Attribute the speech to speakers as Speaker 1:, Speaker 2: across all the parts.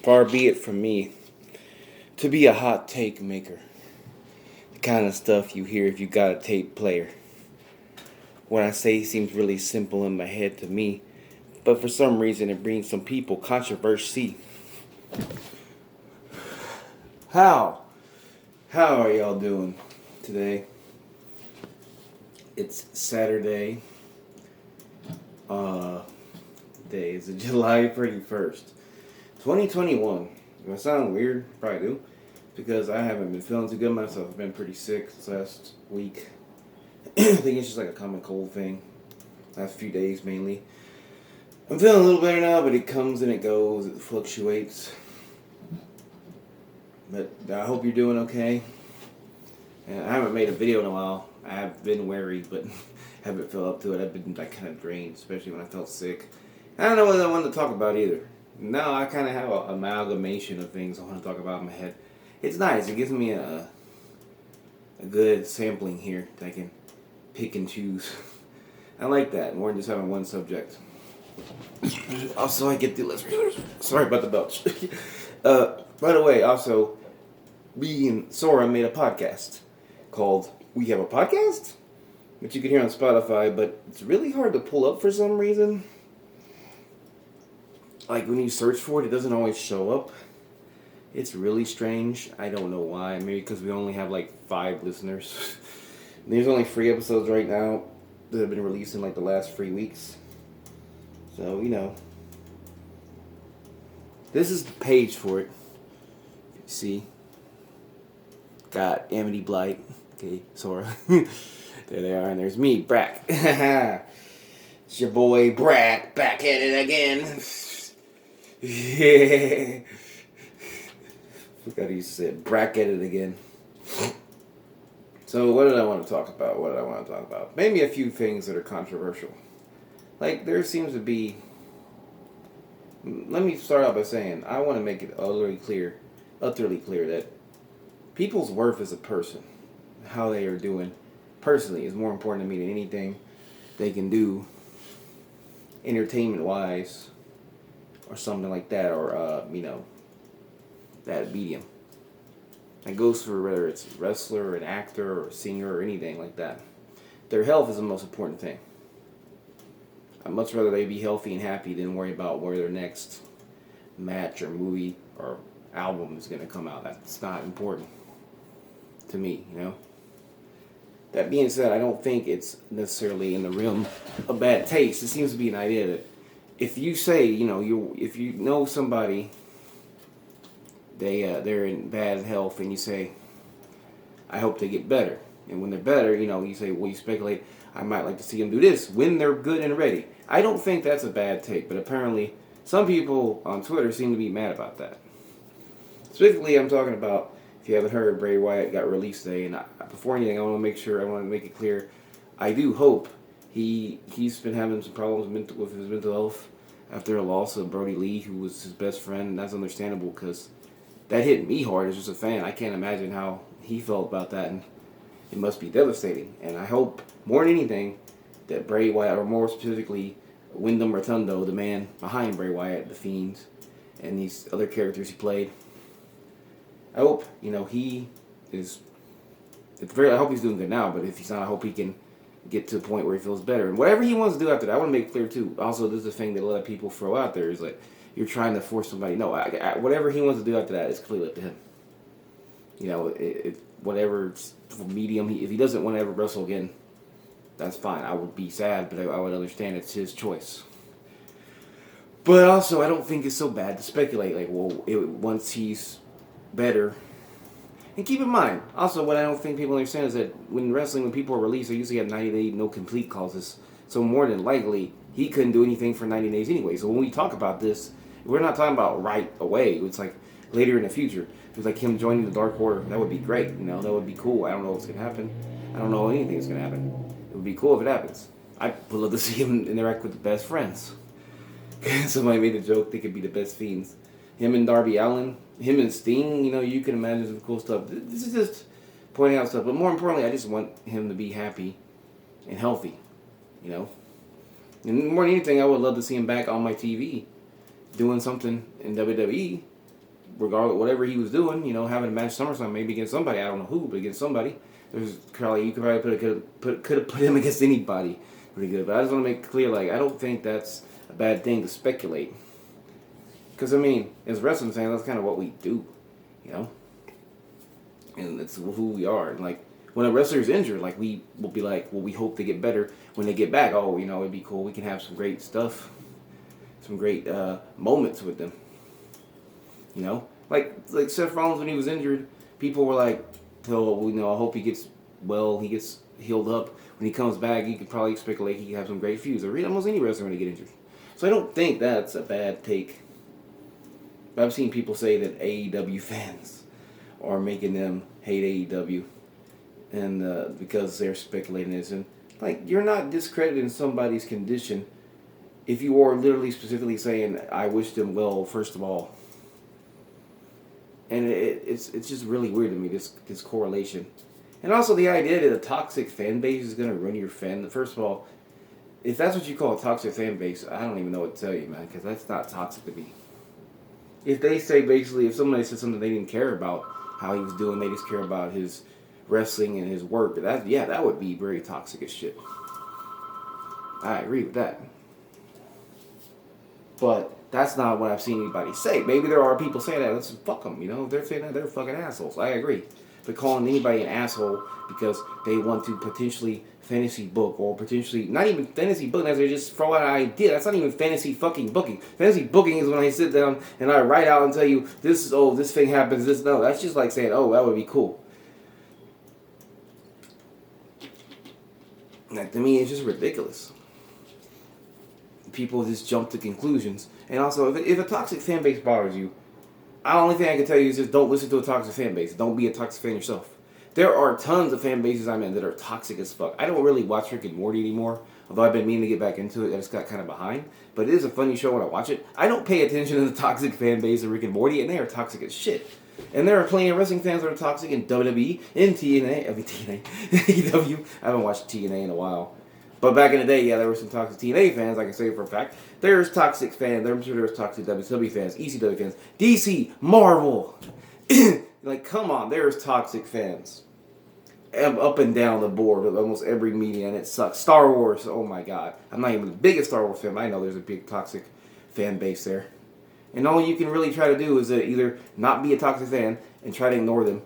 Speaker 1: Far be it from me to be a hot take maker. The kind of stuff you hear if you got a tape player. What I say seems really simple in my head to me, but for some reason it brings some people controversy. How? How are y'all doing today? It's Saturday. Day is July 31st, 2021. Do I sound weird? Probably do. Because I haven't been feeling too good myself. I've been pretty sick this last week. I think it's just like a common cold thing. Last few days mainly. I'm feeling a little better now, but it comes and it goes. It fluctuates. But I hope you're doing okay. And I haven't made a video in a while. I have been wary, but haven't felt up to it. I've been like kind of drained, especially when I felt sick. I don't know what I wanted to talk about either. No, I kind of have an amalgamation of things I want to talk about in my head. It's nice. It gives me a good sampling here that I can pick and choose. I like that, more than just having one subject. Also, I get the listeners. Sorry about the belch. By the way, also, me and Sora made a podcast called We Have a Podcast, which you can hear on Spotify, but it's really hard to pull up for some reason. Like, when you search for it, it doesn't always show up. It's really strange. I don't know why. Maybe because we only have like 5 listeners. There's only 3 episodes right now that have been released in like the last 3 weeks. So, this is the page for it. You see? Got Amity Blight. Okay, Sora. There they are. And there's me, Brack. It's your boy, Brack, back at it again. Yeah. Forgot he used to say it. Brack at it again. So what did I want to talk about? Maybe a few things that are controversial. Like, there seems to be... Let me start out by saying, I want to make it utterly clear that people's worth as a person, how they are doing, personally, is more important to me than anything they can do entertainment-wise or something like that, or, that medium. That goes for whether it's a wrestler, an actor, or a singer, or anything like that. Their health is the most important thing. I'd much rather they be healthy and happy than worry about where their next match or movie or album is going to come out. That's not important to me, That being said, I don't think it's necessarily in the realm of bad taste. It seems to be an idea that if you say, if you know somebody, they're in bad health, and you say, I hope they get better. And when they're better, you say, well, you speculate, I might like to see them do this when they're good and ready. I don't think that's a bad take, but apparently some people on Twitter seem to be mad about that. Specifically, I'm talking about, if you haven't heard, Bray Wyatt got released today, and before anything, I want to make it clear, I do hope he's been having some problems with his mental health after a loss of Brody Lee, who was his best friend, and that's understandable because that hit me hard as just a fan. I can't imagine how he felt about that, and it must be devastating. And I hope, more than anything, that Bray Wyatt, or more specifically, Wyndham Rotundo, the man behind Bray Wyatt, The Fiend, and these other characters he played, I hope, he is... I hope he's doing good now, but if he's not, I hope he can get to a point where he feels better. And whatever he wants to do after that, I want to make it clear, too. Also, this is the thing that a lot of people throw out there, is like, you're trying to force somebody. No, whatever he wants to do after that is completely up to him. Whatever medium, if he doesn't want to ever wrestle again, that's fine. I would be sad, but I would understand it's his choice. But also, I don't think it's so bad to speculate, like, well, once he's better. And keep in mind, also, what I don't think people understand is that when people are released, they usually have 90-day no complete clauses. So more than likely, he couldn't do anything for 90 days anyway. So when we talk about this, we're not talking about right away. It's like later in the future. It's like him joining the Dark Order. That would be great. That would be cool. I don't know what's going to happen. I don't know anything that's going to happen. It would be cool if it happens. I would love to see him interact with the best friends. Somebody made a joke they could be the best fiends. Him and Darby Allin, him and Sting, you can imagine some cool stuff. This is just pointing out stuff. But more importantly, I just want him to be happy and healthy, And more than anything, I would love to see him back on my TV doing something in WWE, regardless whatever he was doing. You know, having a match SummerSlam, maybe against somebody. I don't know who, but against somebody. You could probably could have put him against anybody pretty good. But I just want to make it clear, like, I don't think that's a bad thing to speculate. Because, I mean, as wrestling fans, that's kind of what we do, you know? And that's who we are. And, like, when a wrestler's injured, like, we will be like, well, we hope they get better when they get back. Oh, you know, it'd be cool. We can have some great stuff, some great moments with them, you know? Like Seth Rollins, when he was injured, people were like, oh, you know, I hope he gets well, he gets healed up. When he comes back, you could probably speculate he could have some great feuds. Or almost any wrestler when they get injured. So I don't think that's a bad take. But I've seen people say that AEW fans are making them hate AEW, and because they're speculating this. And like, you're not discrediting somebody's condition if you are literally specifically saying, I wish them well, first of all. And it's just really weird to me, this correlation. And also the idea that a toxic fan base is going to ruin your fan. First of all, if that's what you call a toxic fan base, I don't even know what to tell you, man, because that's not toxic to me. If they say, basically, if somebody said something they didn't care about how he was doing, they just care about his wrestling and his work, that would be very toxic as shit. I agree with that. But that's not what I've seen anybody say. Maybe there are people saying that. Let's fuck them, you know. If they're saying that, they're fucking assholes. I agree. But calling anybody an asshole because they want to potentially fantasy book or potentially, not even fantasy booking, they just throw out an idea. That's not even fantasy fucking booking. Fantasy booking is when I sit down and I write out and tell you, this thing happens, no. That's just like saying, oh, that would be cool. Like, to me, it's just ridiculous. People just jump to conclusions. And also, if a toxic fan base bothers you, the only thing I can tell you is just don't listen to a toxic fan base. Don't be a toxic fan yourself. There are tons of fan bases I'm in that are toxic as fuck. I don't really watch Rick and Morty anymore, although I've been meaning to get back into it. I just got kind of behind. But it is a funny show when I watch it. I don't pay attention to the toxic fan base of Rick and Morty, and they are toxic as shit. And there are plenty of wrestling fans that are toxic in WWE, in AEW. I haven't watched TNA in a while. But back in the day, yeah, there were some toxic TNA fans, I can say for a fact. There's toxic fans, I'm sure there's toxic WWE fans, ECW fans, DC, Marvel. Like, come on, there's toxic fans. Up and down the board with almost every media, and it sucks. Star Wars, oh my god. I'm not even the biggest Star Wars fan, but I know there's a big toxic fan base there. And all you can really try to do is either not be a toxic fan and try to ignore them.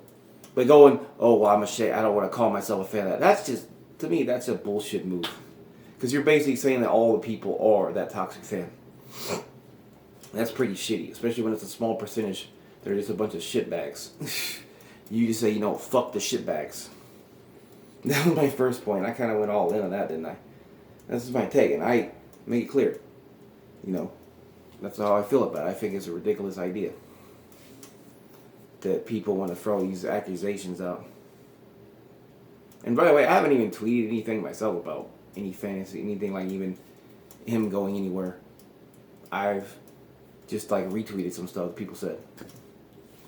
Speaker 1: But going, oh, well, I'm ashamed, I don't want to call myself a fan of that. That's just, to me, that's a bullshit move. Because you're basically saying that all the people are that toxic fan. That's pretty shitty, especially when it's a small percentage. They're just a bunch of shitbags. You just say, you know, fuck the shitbags. That was my first point. I kind of went all in on that, didn't I? That's my take, and I make it clear. You know, that's how I feel about it. I think it's a ridiculous idea that people want to throw these accusations out. And by the way, I haven't even tweeted anything myself about any fantasy, anything like even him going anywhere. I've just like retweeted some stuff people said.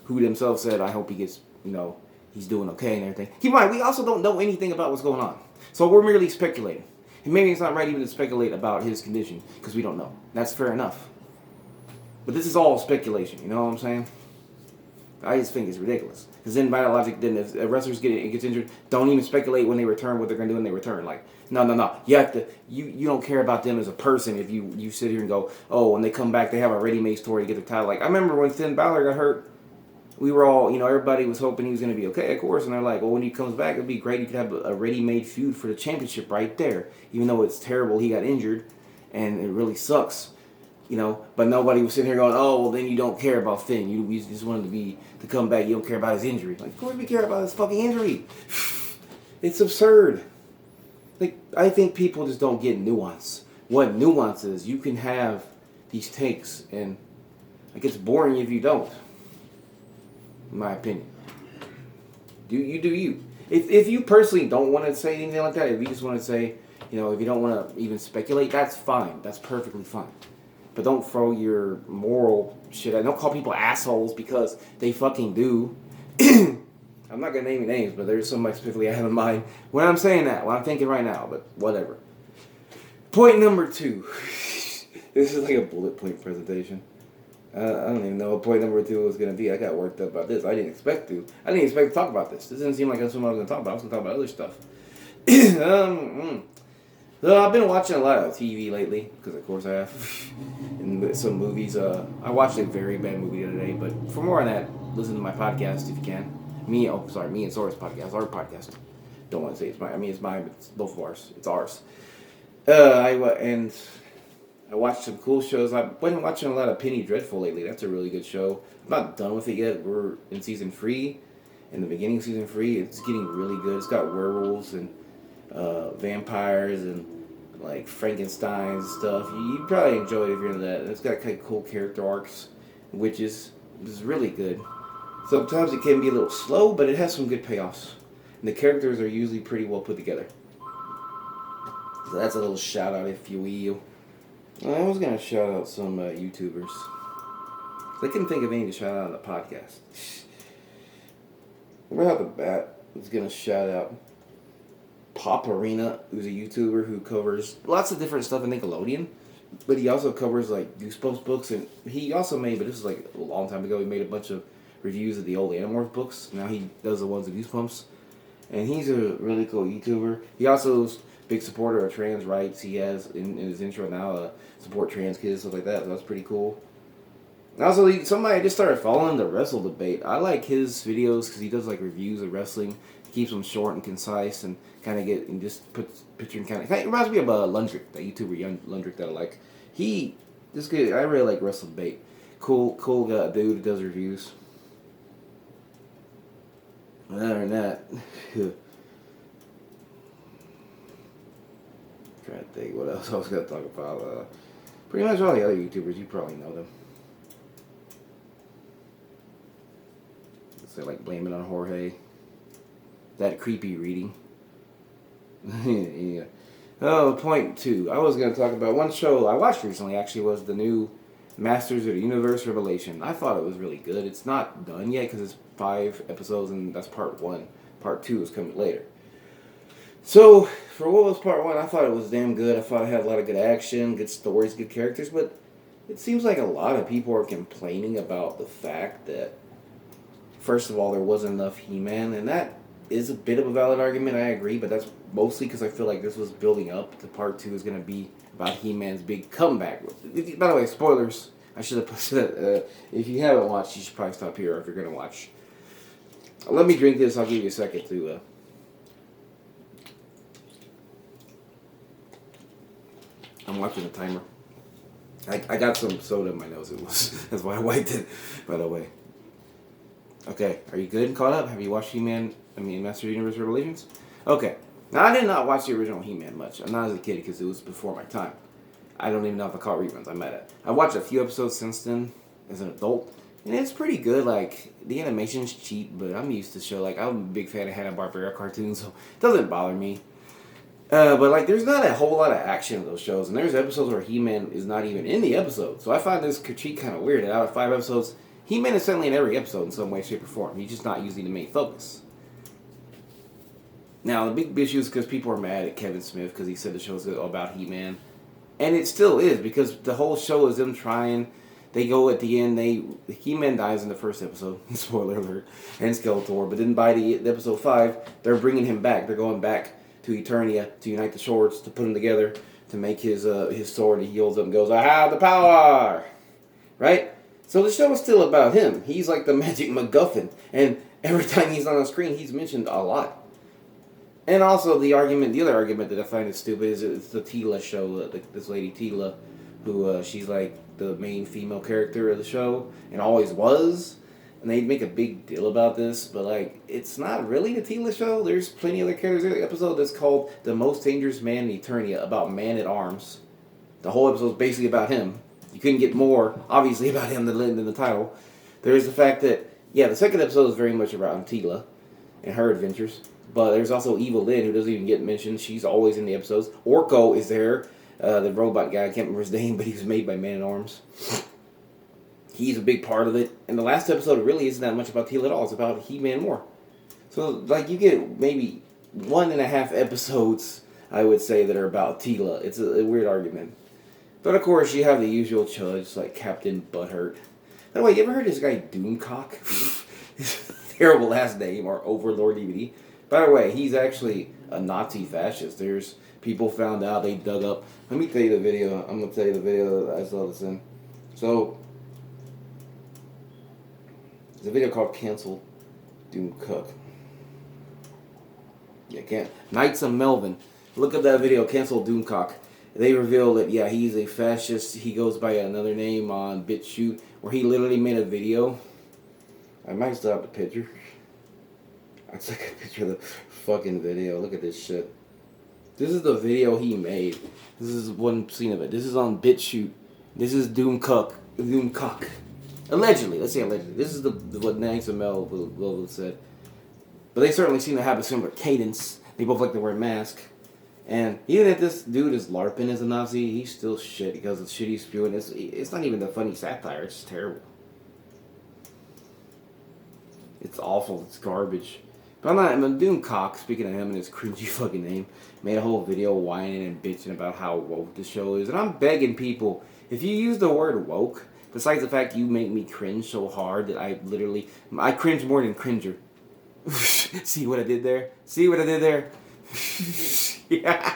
Speaker 1: Who themselves said, I hope he gets, you know, he's doing okay and everything. Keep in mind, we also don't know anything about what's going on. So we're merely speculating. And maybe it's not right even to speculate about his condition, because we don't know. That's fair enough. But this is all speculation, you know what I'm saying? I just think it's ridiculous. Because then by the logic, then if a wrestler gets injured, don't even speculate when they return what they're going to do when they return. Like, no. You have to. You don't care about them as a person if you sit here and go, oh, when they come back, they have a ready-made story to get the title. Like, I remember when Finn Balor got hurt, we were all, you know, everybody was hoping he was going to be okay, of course. And they're like, well, when he comes back, it'd be great. You could have a ready-made feud for the championship right there. Even though it's terrible, he got injured, and it really sucks. You know, but nobody was sitting here going, oh, well, then you don't care about Finn. You just wanted to come back. You don't care about his injury. Like, of course we care about his fucking injury. It's absurd. Like, I think people just don't get nuance. What nuance is, you can have these takes, and it gets boring if you don't. In my opinion. Do you. If you personally don't want to say anything like that, if you just want to say, you know, if you don't want to even speculate, that's fine. That's perfectly fine. But don't throw your moral shit out. Don't call people assholes because they fucking do. I'm not going to name any names, but there's somebody specifically I have in mind when I'm saying that, when I'm thinking right now, but whatever. Point number 2. This is like a bullet point presentation. I don't even know what point number 2 was going to be. I got worked up about this. I didn't expect to. I didn't expect to talk about this. This didn't seem like that's what I was going to talk about. I was going to talk about other stuff. So I've been watching a lot of TV lately, because of course I have. And some movies. I watched a very bad movie the other day, but for more on that, listen to my podcast if you can. Me and Sora's podcast, our podcast. Don't want to say it's mine. I mean, it's mine, but it's both of ours. It's ours. I watched some cool shows. I've been watching a lot of Penny Dreadful lately. That's a really good show. I'm not done with it yet. We're in season 3. In the beginning of season 3, it's getting really good. It's got werewolves and vampires and like Frankenstein stuff. You probably enjoy it if you're into that. It's got kind of cool character arcs, which is really good. Sometimes it can be a little slow, but it has some good payoffs. And the characters are usually pretty well put together. So that's a little shout out, if you will. I was going to shout out some YouTubers. I couldn't think of any to shout out on the podcast. Right off the bat, I was going to shout out Pop Arena, who's a YouTuber who covers lots of different stuff in Nickelodeon. But he also covers like Goosebumps books. And he also made, but this was like a long time ago, he made a bunch of reviews of the old Animorph books. Now he does the ones of Goosebumps. And he's a really cool YouTuber. He also is a big supporter of trans rights. He has, in his intro now, support trans kids, stuff like that. So that's pretty cool. And also, somebody just started following the Wrestle Debate. I like his videos because he does like reviews of wrestling. He keeps them short and concise and kind of just puts picture and kind of, it reminds me of Lundrick, that YouTuber, young Lundrick that I like. This good. I really like Wrestle Debate. Cool dude who does reviews. Other than that, trying to think what else I was going to talk about. Pretty much all the other YouTubers, you probably know them. Say like Blame It on Jorge. That creepy reading. Yeah. Oh, point 2. I was going to talk about one show I watched recently, actually, was the new Masters of the Universe Revelation. I thought it was really good. It's not done yet because it's 5 episodes and that's part 1. Part 2 is coming later. So, for what was part 1, I thought it was damn good. I thought it had a lot of good action, good stories, good characters, but it seems like a lot of people are complaining about the fact that, first of all, there wasn't enough He-Man, and that is a bit of a valid argument, I agree, but that's mostly because I feel like this was building up to part 2 is going to be about He-Man's big comeback. By the way, spoilers. I should have posted that. If you haven't watched, you should probably stop here, or if you're going to watch. Let me drink this. I'll give you a second to... I'm watching the timer. I got some soda in my nose. That's why I wiped it, by the way. Okay, are you good and caught up? Have you watched Master of the Universe Revelations? Okay. Now, I did not watch the original He-Man much. I'm not as a kid because it was before my time. I don't even know if I caught reruns. I'm mad at it. I watched a few episodes since then as an adult, and it's pretty good. Like, the animation's cheap, but I'm used to show. Like, I'm a big fan of Hanna-Barbera cartoons, so it doesn't bother me. But, like, there's not a whole lot of action in those shows, and there's episodes where He-Man is not even in the episode. So I find this critique kind of weird. That out of 5 episodes, He-Man is certainly in every episode in some way, shape, or form. He's just not usually the main focus. Now, the big issue is because people are mad at Kevin Smith because he said the show's all about He-Man. And it still is, because the whole show is them trying. They go at the end, He-Man dies in the first episode, spoiler alert, and Skeletor. But then by the episode 5, they're bringing him back. They're going back to Eternia to unite the swords, to put them together, to make his sword. He holds up and goes, I have the power! Right? So the show is still about him. He's like the magic MacGuffin. And every time he's on the screen, he's mentioned a lot. And also the other argument that I find is stupid is it's the Teela show. This lady Teela, who she's like the main female character of the show and always was. And they make a big deal about this, but like it's not really the Teela show. There's plenty of other characters. There's an episode that's called "The Most Dangerous Man in Eternia" about Man-at-Arms. The whole episode is basically about him. You couldn't get more obviously about him than the title. There's the fact that the second episode is very much about Teela and her adventures. But there's also Evil Lynn, who doesn't even get mentioned. She's always in the episodes. Orko is there, the robot guy. I can't remember his name, but he was made by Man-at-Arms. He's a big part of it. And the last episode really isn't that much about Teela at all. It's about He-Man more. So, like, you get maybe 1.5 episodes I would say, that are about Tila. It's a weird argument. But of course, you have the usual chuds like Captain Butthurt. By the way, you ever heard this guy Doomcock? Terrible last name, or Overlord DVD. By the way, he's actually a Nazi fascist. There's people found out, they dug up. Let me tell you the video. I'm gonna tell you the video that I saw this in. So, there's a video called "Cancel Doomcock." Yeah, can't. Knights of Melvin. Look up that video, "Cancel Doomcock." They reveal that, yeah, he's a fascist. He goes by another name on BitChute, where he literally made a video. I might still have the picture. I took a picture of the fucking video. Look at this shit. This is the video he made. This is one scene of it. This is on BitChute. This is Doomcock. Allegedly. Let's say allegedly. This is what Knights of Melvin said. But they certainly seem to have a similar cadence. They both like to wear masks. And even if this dude is LARPing as a Nazi, he's still shit because of the shit he's spewing. It's not even the funny satire. It's just terrible. It's awful. It's garbage. But I'm Doomcock, speaking of him and his cringy fucking name, made a whole video whining and bitching about how woke the show is. And I'm begging people, if you use the word woke, besides the fact you make me cringe so hard that I cringe more than cringer. See what I did there? See what I did there? Yeah.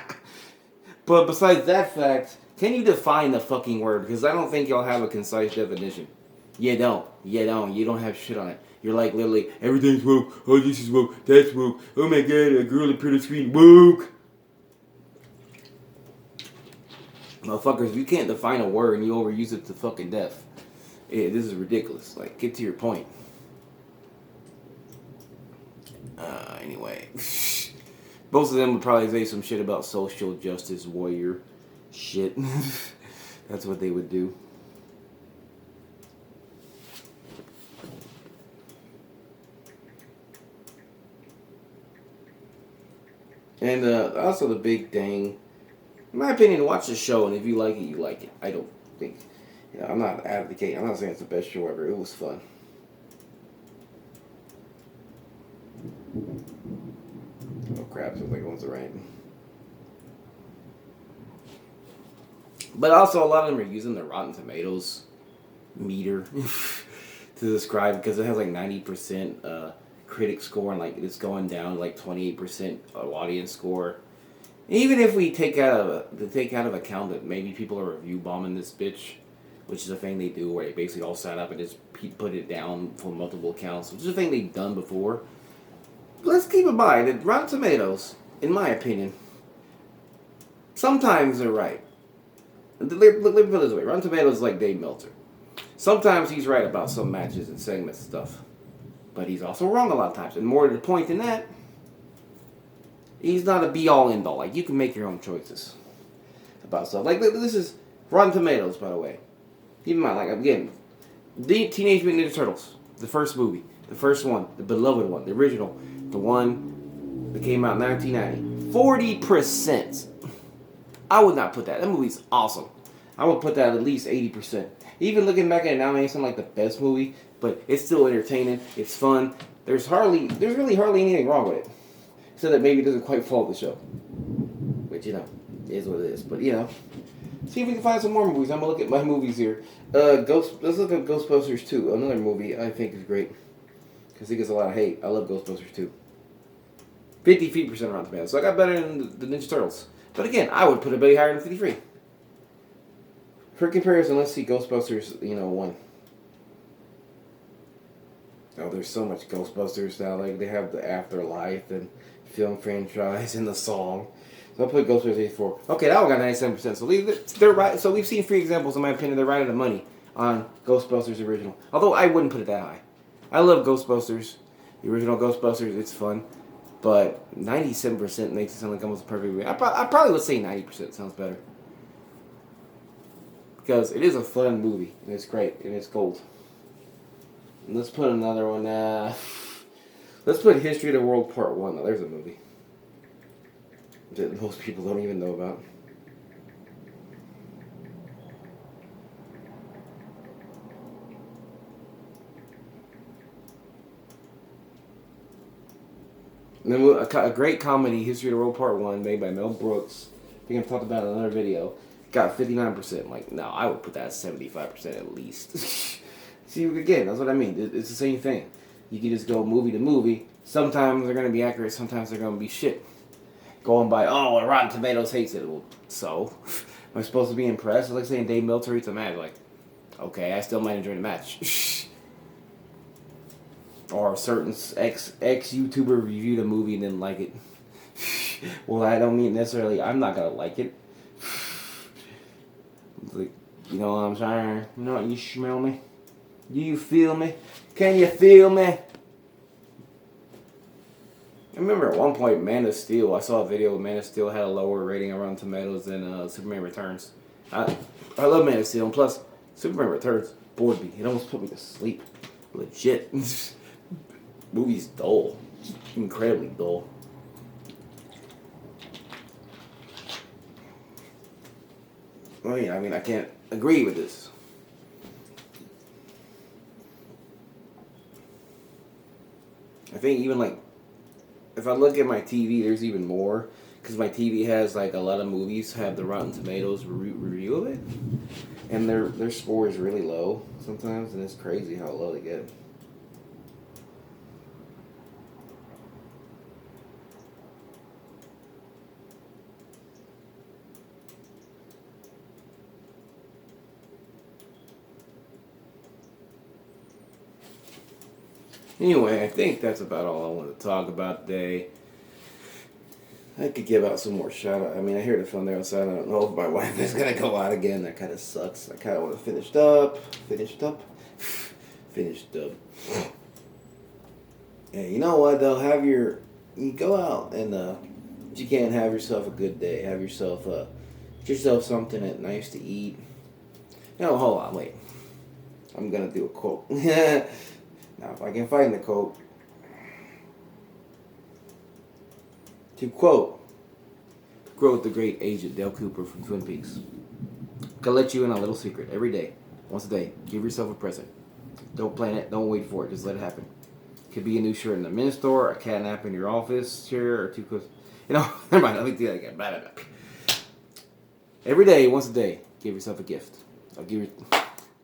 Speaker 1: But besides that fact, can you define the fucking word? Because I don't think y'all have a concise definition. You don't. You don't have shit on it. You're like literally, everything's woke. Oh, this is woke. That's woke. Oh my god, a girl appeared on screen. Woke. Motherfuckers, if you can't define a word and you overuse it to fucking death, this is ridiculous. Like, get to your point. Anyway. Both of them would probably say some shit about social justice warrior shit. That's what they would do. And also the big thing, in my opinion, watch the show, and if you like it, you like it. I don't think, I'm not advocating, I'm not saying it's the best show ever. It was fun. Oh crap, sounds like it wants to rain. But also, a lot of them are using the Rotten Tomatoes meter to describe, because it has like 90% critic score, and like it's going down like 28% audience score. Even if we take out of account that maybe people are review bombing this bitch, which is a thing they do, where they basically all sat up and just put it down for multiple accounts, which is a thing they've done before. Let's keep in mind that Rotten Tomatoes, in my opinion, sometimes they're right. Let me put it this way. Rotten Tomatoes is like Dave Meltzer. Sometimes he's right about some matches and segments and stuff. But he's also wrong a lot of times. And more to the point than that, he's not a be-all, end-all. Like, you can make your own choices about stuff. Like, this is Rotten Tomatoes, by the way. Keep in mind, like, again, the Teenage Mutant Ninja Turtles, the first movie, the first one, the beloved one, the original, the one that came out in 1990. 40%. I would not put that. That movie's awesome. I would put that at least 80%. Even looking back at it now, it may sound like the best movie, but it's still entertaining. It's fun. There's really hardly anything wrong with it. Except that maybe it doesn't quite follow the show. Which, is what it is. But, see if we can find some more movies. I'm going to look at my movies here. Let's look at Ghostbusters 2. Another movie I think is great. Because it gets a lot of hate. I love Ghostbusters 2. 53% Rotten Tomatoes. So I got better than the Ninja Turtles. But again, I would put it way higher than 53. For comparison, let's see Ghostbusters, 1. Oh, there's so much Ghostbusters now. Like, they have the Afterlife and film franchise and the song. So I'll put Ghostbusters 84. Okay, that one got 97%. So they're right. So we've seen 3 examples, in my opinion. They're right out of money on Ghostbusters original. Although I wouldn't put it that high. I love Ghostbusters. The original Ghostbusters, it's fun. But 97% makes it sound like almost a perfect movie. I probably would say 90% sounds better. Because it is a fun movie. And it's great. And it's gold. And let's put another one. Let's put History of the World Part 1. Now, there's a movie that most people don't even know about. And then a great comedy, History of the World Part 1, made by Mel Brooks. I think I've talked about it in another video. Got 59%. Like, no, I would put that at 75% at least. See, again, that's what I mean. It's the same thing. You can just go movie to movie. Sometimes they're going to be accurate, sometimes they're going to be shit. Going by, oh, Rotten Tomatoes hates it. Well, so? Am I supposed to be impressed? It's like saying Dave Meltzer hates a match. Like, okay, I still might enjoy the match. Or a certain ex-YouTuber reviewed a movie and didn't like it. Well, I don't mean necessarily I'm not going to like it. Like, you know what I'm saying? You know what, you smell me? Do you feel me? Can you feel me? I remember at one point, Man of Steel, I saw a video of Man of Steel had a lower rating around Tomatoes than Superman Returns. I love Man of Steel, and plus, Superman Returns bored me. It almost put me to sleep. Legit. Movie's dull. Incredibly dull. I mean, I can't agree with this. I think even like, if I look at my TV, there's even more. Because my TV has like a lot of movies have the Rotten Tomatoes review of it. And their score is really low sometimes, and it's crazy how low they get. Anyway, I think that's about all I want to talk about today. I could give out some more shout out. I mean, I hear the phone there outside. I don't know if my wife is going to go out again. That kind of sucks. I kind of want to finish up. Yeah, you know what, though? You go out and, if you can, have yourself a good day. Have yourself, get yourself something nice to eat. No, hold on, wait. I'm going to do a quote. Now, if I can find the quote. To quote the great agent Dale Cooper from Twin Peaks. Gonna let you in a little secret. Every day, once a day, give yourself a present. Don't plan it. Don't wait for it. Just let it happen. Could be a new shirt in the men's store, a cat nap in your office chair, or two cookies. You know, never mind. Let me do that again. Blah, blah, blah. Every day, once a day, give yourself a gift.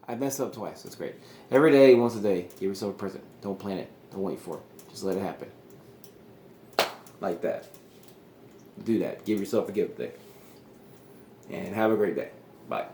Speaker 1: I messed up twice. That's great. Every day, once a day, give yourself a present. Don't plan it. Don't wait for it. Just let it happen. Like that. Do that. Give yourself a gift today. And have a great day. Bye.